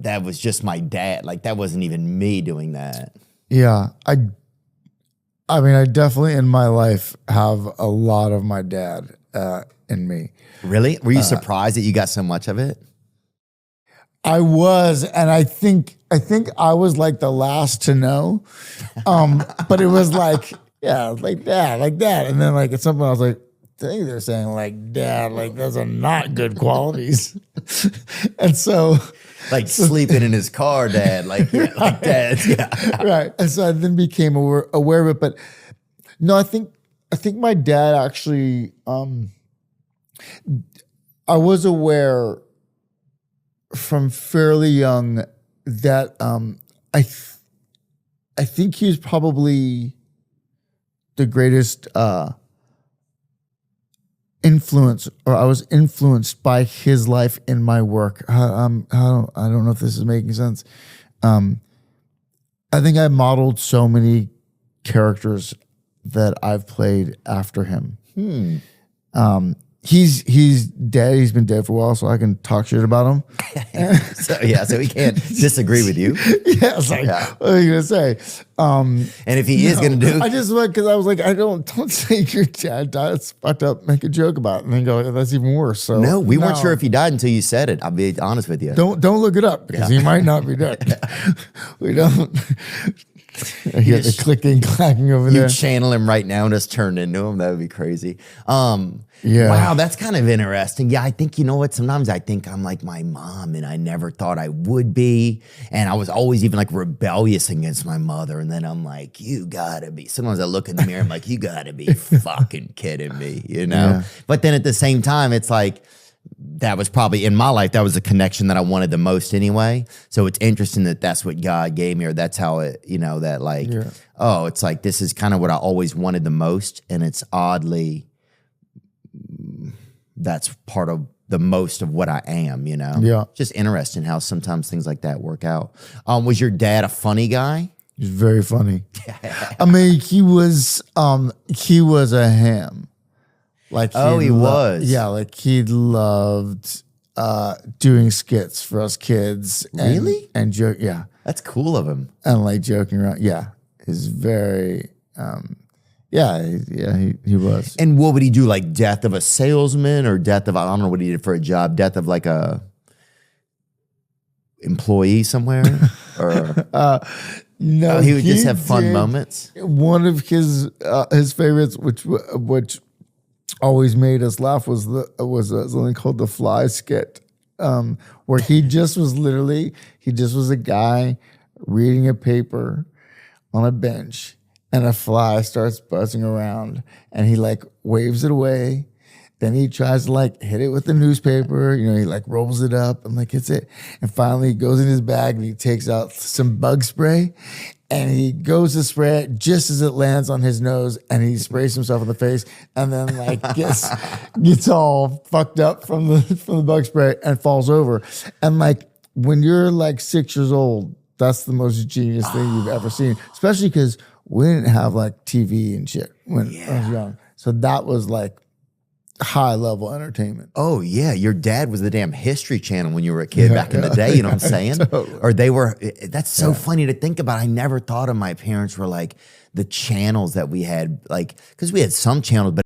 that was just my dad. Like that wasn't even me doing that. Yeah. I mean, I definitely in my life have a lot of my dad in me. Really? Were you surprised that you got so much of it? I was, and I think I was like the last to know. But it was like, yeah, like that, and then like at some point I was like, I think they're saying like dad, like those are not good qualities. And so Like sleeping in his car, dad, like, yeah, like dads, yeah. right. And so I then became aware of it. But no, I think my dad actually, I was aware from fairly young that I think he's probably the greatest influence, or I was influenced by his life in my work. I don't know if this is making sense. I think I modeled so many characters that I've played after him. He's dead. He's been dead for a while, so I can talk shit about him. So he can't disagree with you. Yeah, it's like, what are you gonna say? And if he is gonna do, I just went because I was like, don't say your dad died. It's fucked up. Make a joke about it, and then go, that's even worse. So no, we weren't sure if he died until you said it. I'll be honest with you. Don't look it up because he might not be dead. We don't. I hear the clicking, clacking over there. You channel him right now and just turn into him. That would be crazy. Yeah. Wow, that's kind of interesting. Yeah, I think, you know what? Sometimes I think I'm like my mom and I never thought I would be. And I was always even like rebellious against my mother. And then I'm like, you gotta be. Sometimes I look in the mirror, I'm like, you gotta be fucking kidding me, you know? Yeah. But then at the same time, it's like, that was probably in my life, that was the connection that I wanted the most anyway. So it's interesting that that's what God gave me, or that's how it, you know, that like, oh, it's like, this is kind of what I always wanted the most. And it's oddly, that's part of the most of what I am, you know? Yeah. Just interesting how sometimes things like that work out. Was your dad a funny guy? He's very funny. I mean, he was a ham. Like he was. Yeah, like he loved doing skits for us kids. Really? And joke, yeah. That's cool of him. And like joking around. Yeah. He's very he was. And what would he do? Like death of a salesman, or death of, I don't know what he did for a job, death of like a employee somewhere? Or no, he would just have fun moments. One of his favorites, which always made us laugh, was something called the fly skit, where he just was a guy reading a paper on a bench, and a fly starts buzzing around, and he like waves it away. Then he tries to like hit it with the newspaper, you know, he like rolls it up and like hits it. And finally he goes in his bag and he takes out some bug spray, and he goes to spray it just as it lands on his nose, and he sprays himself in the face, and then like gets all fucked up from the bug spray and falls over. And like when you're like 6 years old, that's the most genius thing you've ever seen, especially because we didn't have like TV and shit when I was young. So that was like high level entertainment. Oh yeah, your dad was the damn History Channel when you were a kid back in the day. You know what I'm saying? Totally. Or they were. That's so funny to think about. I never thought of my parents were like the channels that we had, like, because we had some channels, but